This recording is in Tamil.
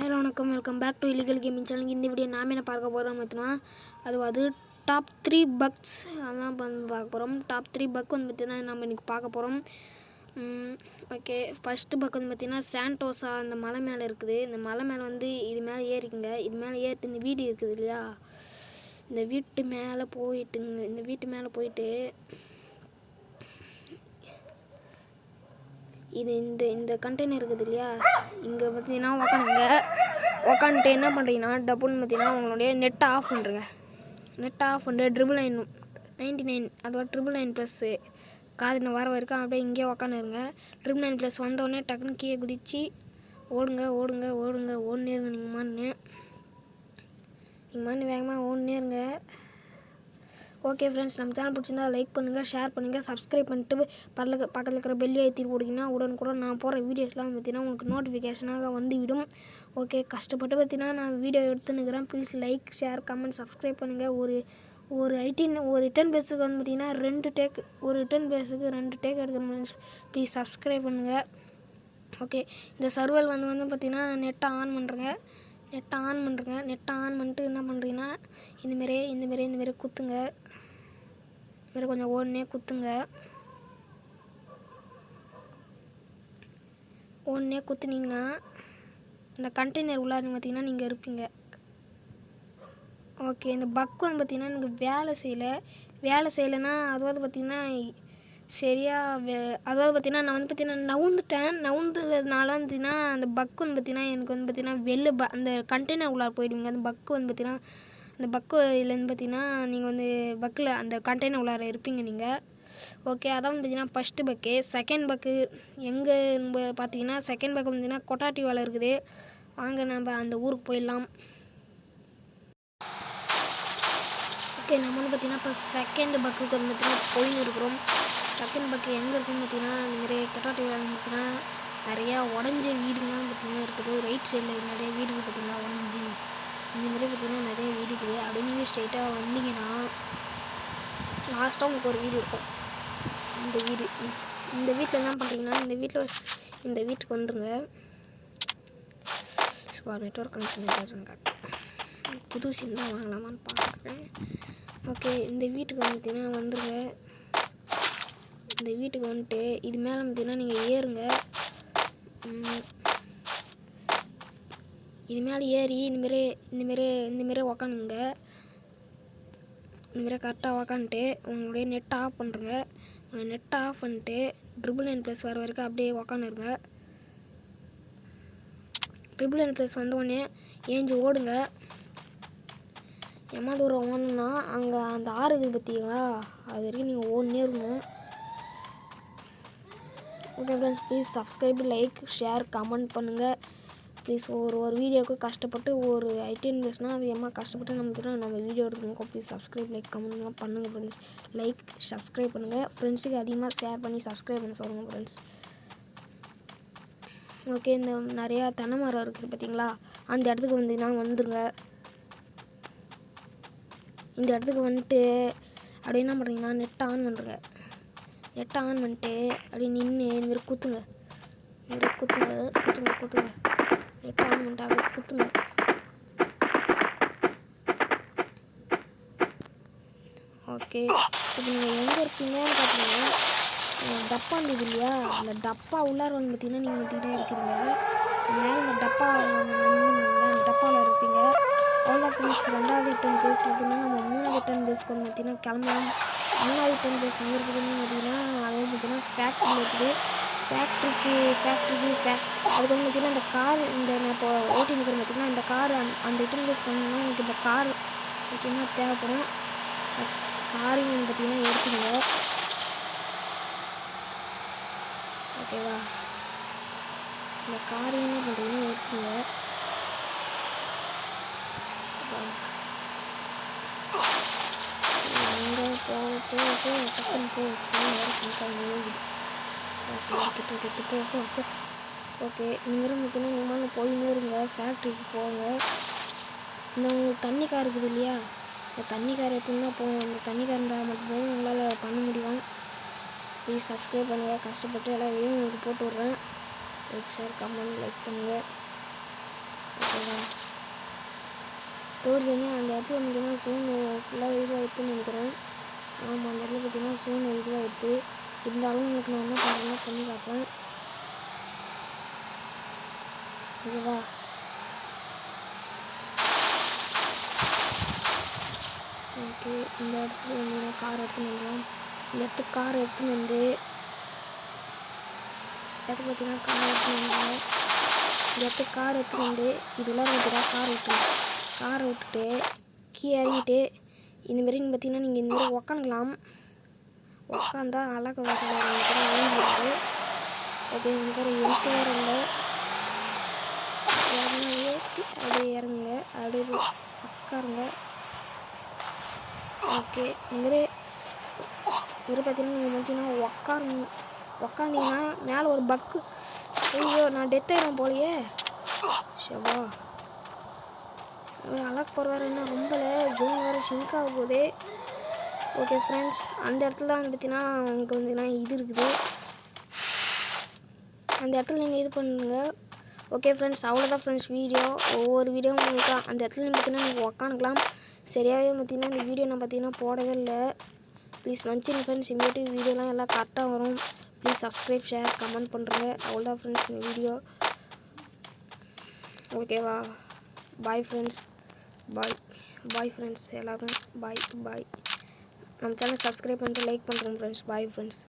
ஹலோ வணக்கம், welcome back to illegal gaming channel. இந்த வீடியோ நாம் என்ன பார்க்க போகிறோம் பார்த்தீங்கன்னா, அது டாப் 3 பக்ஸ் அதெல்லாம் பார்க்க போகிறோம். டாப் 3 பக் வந்து பார்த்தீங்கன்னா நம்ம இன்றைக்கி பார்க்க போகிறோம். ஓகே, ஃபஸ்ட்டு பக் வந்து பார்த்திங்கன்னா சாண்டோஸா அந்த மலை மேலே இருக்குது. இந்த மலை மேலே வந்து இது மேலே ஏறிக்குங்க. இது மேலே ஏறிட்டு இந்த வீடு இருக்குது இல்லையா, இந்த வீட்டு மேலே போயிட்டுங்க. இந்த வீட்டு மேலே போயிட்டு இது இந்த கண்டெய்னர் இருக்குது இல்லையா, இங்கே பார்த்தீங்கன்னா உக்காந்துட்டு என்ன பண்ணுறீங்கன்னா டப்புன்னு பார்த்தீங்கன்னா உங்களுடைய நெட்டை ஆஃப் பண்ணுறேங்க. நெட்டை ஆஃப் பண்ணிட்டு 999 அதோட 999 ப்ளஸ்ஸு காதில் வர வரைக்கும் அப்படியே இங்கேயே உக்காந்துருங்க. 999 ப்ளஸ் வந்தோடனே டக்குன்னு கீழே குதிச்சு ஓடுங்க. ஓடுனே இருங்க. நீங்கள் மான்னு வேகமாக ஓடுனே இருங்க. ஓகே ஃப்ரெண்ட்ஸ், நம்ம சேனல் பிடிச்சிருந்தா லைக் பண்ணுங்கள், ஷேர் பண்ணுங்கள், சப்ஸ்கிரைப் பண்ணிட்டு பக்கத்தில் இருக்கிற பெல்லி ஐத்தி போட்டிங்கன்னா உடனுக்குடன் நான் போகிற வீடியோஸ்லாம் பார்த்தீங்கன்னா உங்களுக்கு நோட்டிஃபிகேஷனாக வந்துவிடும். ஓகே, கஷ்டப்பட்டு பார்த்தீங்கன்னா நான் வீடியோ எடுத்துன்னுக்கிறேன். Please like, share, comment, subscribe பண்ணுங்கள். ஒரு 10 பேஸுக்கு வந்து பார்த்திங்கன்னா 2 டேக், ஒரு 10 பேஸுக்கு 2 டேக் எடுக்கணும். ப்ளீஸ் சப்ஸ்கிரைப் பண்ணுங்கள். ஓகே, இந்த சர்வர் வந்து பார்த்திங்கன்னா நெட்டை ஆன் பண்ணுறேங்க. நெட்டை ஆன் பண்ணிட்டு என்ன பண்ணுறீங்கன்னா இந்தமாரி குத்துங்க. இதுமாரி கொஞ்சம் ஓடனே குத்துனீங்கன்னா இந்த கண்டெய்னர் உள்ளார பார்த்திங்கன்னா நீங்கள் இருப்பீங்க. ஓகே, இந்த பக் வந்து பார்த்திங்கன்னா எனக்கு வேலை செய்யலைன்னா அதாவது பார்த்திங்கன்னா சரியாக அதாவது பார்த்திங்கன்னா நான் வந்து பார்த்திங்கன்னா நவுந்ததுனால வந்துன்னா அந்த பக்கு வந்து பார்த்திங்கன்னா எனக்கு வந்து பார்த்திங்கன்னா அந்த கண்டெய்னர் உள்ளார போயிடுவீங்க. அந்த பக்கு வந்து பார்த்திங்கன்னா அந்த பக்குலேருந்து பார்த்திங்கன்னா நீங்கள் வந்து பக்கில் அந்த கண்டெய்னர் உள்ளார இருப்பீங்க நீங்கள். ஓகே, அதான் வந்து பார்த்திங்கன்னா ஃபஸ்ட்டு பக்கு. செகண்ட் பக்கு எங்கே பார்த்தீங்கன்னா செகண்ட் பக்கு பார்த்திங்கன்னா கொட்டாட்டி வேலை இருக்குது. வாங்க நம்ம அந்த ஊருக்கு போயிடலாம். ஓகே, நம்ம வந்து பார்த்திங்கன்னா இப்போ செகண்ட் பக்குக்கு வந்து பார்த்திங்கன்னா போயின்னு இருக்கிறோம். செகண்ட் பக்கு எங்கே இருக்குதுன்னு பார்த்திங்கன்னா இந்தமாரி கொட்டாட்டி வேலை பார்த்திங்கன்னா நிறையா உடஞ்ச வீடுலாம் பார்த்திங்கன்னா இருக்குது. ரைட் சைடில் நிறைய வீடு பார்த்திங்கன்னா உடஞ்சி இந்தமாரி பார்த்திங்கன்னா நிறைய வீடு இருக்குது. அப்படியே நீங்கள் ஸ்ட்ரைட்டாக வந்தீங்கன்னா லாஸ்ட்டாக உங்களுக்கு ஒரு வீடு இருக்கும். இந்த வீட்டில் என்ன பண்ணுறீங்கன்னா இந்த வீட்டுக்கு வந்துடுங்க. நெட்வொர்க் கனெக்ஷன் புது சிம் தான் வாங்கலாமான்னு பார்க்குறேன். ஓகே, இந்த வீட்டுக்கு பார்த்திங்கன்னா வந்துடுங்க. இந்த வீட்டுக்கு வந்துட்டு இது மேலே பார்த்திங்கன்னா நீங்கள் ஏறுங்க. இது மேலே ஏறி இந்தமாரி உக்காந்துங்க. இந்தமாரி கரெக்டாக உக்காந்துட்டு உங்களுடைய நெட்டை ஆஃப் பண்ணுறங்க. நெட்டை ஆஃப் பண்ணிட்டு 999 ப்ளஸ் வர வரைக்கும் அப்படியே உக்காந்துருங்க. 999 ப்ளஸ் வந்தோடனே ஏஞ்சி ஓடுங்க. எம்மா தூரம் ஓடணுன்னா அங்கே அந்த ஆறு இருக்குது பார்த்தீங்களா, அது வரைக்கும் நீங்கள் ஓடனே இருக்கணும். Okay friends, please subscribe, like, share, comment பண்ணுங்கள். ப்ளீஸ் ஒரு வீடியோவுக்கு கஷ்டப்பட்டு ஒரு 18 பேஸ்னால் அது எம்மா கஷ்டப்பட்டு நம்ம வீடியோ எடுத்துருக்கோம். ப்ளீஸ் சப்ஸ்கிரைப், லைக், கமெண்ட்லாம் பண்ணுங்கள் ஃப்ரெண்ட்ஸ். லைக், சப்ஸ்கிரைப் பண்ணுங்கள். ஃப்ரெண்ட்ஸுக்கு அதிகமாக ஷேர் பண்ணி சப்ஸ்கிரைப் பண்ண சொல்லுங்கள் ஃப்ரெண்ட்ஸ். ஓகே, இந்த நிறையா தென்னை மரம் இருக்குது பார்த்தீங்களா, அந்த இடத்துக்கு வந்துடுங்க. இந்த இடத்துக்கு வந்துட்டு அப்படி என்ன பண்ணுறீங்கன்னா நெட்டை ஆன் பண்ணுறங்க. நெட்டை ஆன் பண்ணிட்டு அப்படியே நின்று இதுமாரி குத்துங்க. நெட்டை ஆன் பண்ணிட்டு அப்படியே குத்துங்க. ஓகே, இப்போ நீங்கள் எங்கே இருக்கீங்கன்னு பார்த்தீங்கன்னா டப்பா இருந்தது இல்லையா, அந்த டப்பா உள்ளார வந்து பார்த்திங்கன்னா நீங்கள் இருக்கிறீங்க. மேலே இந்த அந்த டப்பாவில் இருப்பீங்க. அவ்வளோதான் ஃப்ரெண்ட்ஸ். 2வது 10 பேஸ் பார்த்திங்கன்னா நம்ம 3வது 10 பேஸ்க்கு வந்து பார்த்திங்கன்னா கிளம்பலாம். 3வது 10 பேஸ் எங்கே இருக்குதுன்னு பார்த்திங்கன்னா அது வந்து பார்த்திங்கன்னா ஃபேக்ட்ரியில் இருக்குது. ஃபேக்ட்ரிக்கு அதுக்கு வந்து பார்த்திங்கன்னா இந்த கார் நான் இப்போ ஓட்டி நிற்கிறேன் பார்த்திங்கன்னா இந்த கார் அந்த 10 பேஸ் பண்ணணும்னா உங்களுக்கு இந்த கார் முக்கியமாக தேவைப்படும். காரையும் வந்து பார்த்திங்கன்னா எடுத்துக்கோங்க. ஓகேவா, இந்த காரையும் என்ன பண்ணுறீங்கன்னா எடுத்துக்கோங்க. ஓகே, நீங்கள் பார்த்தீங்கன்னா நீங்கள் போயின்னே இருங்க. ஃபேக்ட்ரிக்கு போங்க. இந்த உங்களுக்கு தண்ணி கார் இருக்குது இல்லையா, இந்த தண்ணி கார் எப்படின்னா போகும். இந்த தண்ணி கார் இருந்தால் மட்டும்தான் உங்களால் பண்ண முடியும். ப்ளீஸ் சப்ஸ்கிரைப் பண்ணுங்கள். கஷ்டப்பட்டு எல்லா வீடியோவும் உங்களுக்கு போட்டு விட்றேன். லைக், ஷேர், கமெண்ட், லைக் பண்ணுங்கள். ஓகே, ஓகேவா? தேர்ட் ஜோனே அந்த இடத்துல பார்த்தீங்கன்னா ஜோன் ஃபுல்லாக இதுவாகிடுதுன்னு நினைக்கிறேன். ஆமாம், அந்த இடத்துல பார்த்தீங்கன்னா ஜோன் இதுவாகிடுது. இருந்தாலும் உங்களுக்கு நான் என்ன பண்ணுறேன்னா பண்ணி காட்டுறேன். ஓகேவா? ஓகே, இந்த இடத்துல வந்து கார் எடுத்துன்னு வந்துடலாம். இந்த இடத்துக்கு கார் எடுத்துன்னு வந்து இடத்துக்கு பார்த்தீங்கன்னா கார் எடுத்துன்னு வந்து இந்த இடத்துக்கு கார் எடுத்துன்னு வந்து இதெல்லாம் பார்த்தீங்கன்னா காரை விட்டுட்டு கீழே இறங்கிட்டு இந்தமாரி பார்த்தீங்கன்னா நீங்கள் இந்தமாரி உக்காந்துக்கலாம். உக்காந்தா அழகு வாங்கிடுவாரு. ஓகே, எனக்கு ஒரு எட்டு வேறு இல்லை. இறங்கினா ஏற்றி அப்படியே இறங்குங்க, அப்படியே உட்காருங்க. ஓகே, இங்கே பார்த்தீங்கன்னா நீங்கள் பார்த்தீங்கன்னா உக்காந்தீங்கன்னா மேலே ஒரு பக்கு. ஐயோ, நான் டெத் ஆகிடும் போலையே. ஷபா, அழகு போகிற என்ன ரொம்பல ஜோன் வேறு ஷிங்க் ஆக போகுது. ஓகே ஃப்ரெண்ட்ஸ், அந்த இடத்துல தான் பார்த்தீங்கன்னா உங்களுக்கு வந்துன்னா இது இருக்குது. அந்த இடத்துல நீங்கள் இது பண்ணுங்க. ஓகே ஃப்ரெண்ட்ஸ், அவ்வளோதான் ஃப்ரெண்ட்ஸ் வீடியோ. ஒவ்வொரு வீடியோவும் உங்களுக்கு அந்த இடத்துல பார்த்தீங்கன்னா நீங்கள் உக்காந்துக்கலாம். சரியாகவே பார்த்தீங்கன்னா இந்த வீடியோ நான் பார்த்தீங்கன்னா போடவே இல்லை. ப்ளீஸ் மன்னிச்சிடுங்க ஃப்ரெண்ட்ஸ். இனிமேட்டு வீடியோலாம் எல்லாம் கரெக்டாக வரும். ப்ளீஸ் சப்ஸ்கிரைப், ஷேர், கமெண்ட் பண்ணுறேங்க. அவ்வளோதான் ஃப்ரெண்ட்ஸ் இந்த வீடியோ. ஓகேவா? Bye friends. பாய் ஃப்ரெண்ட்ஸ் எல்லோரும். பாய். நம்ம சேனல் சப்ஸ்கிரைப் பண்ணிட்டு லைக் பண்ணுறோம் ஃப்ரெண்ட்ஸ். Bye friends.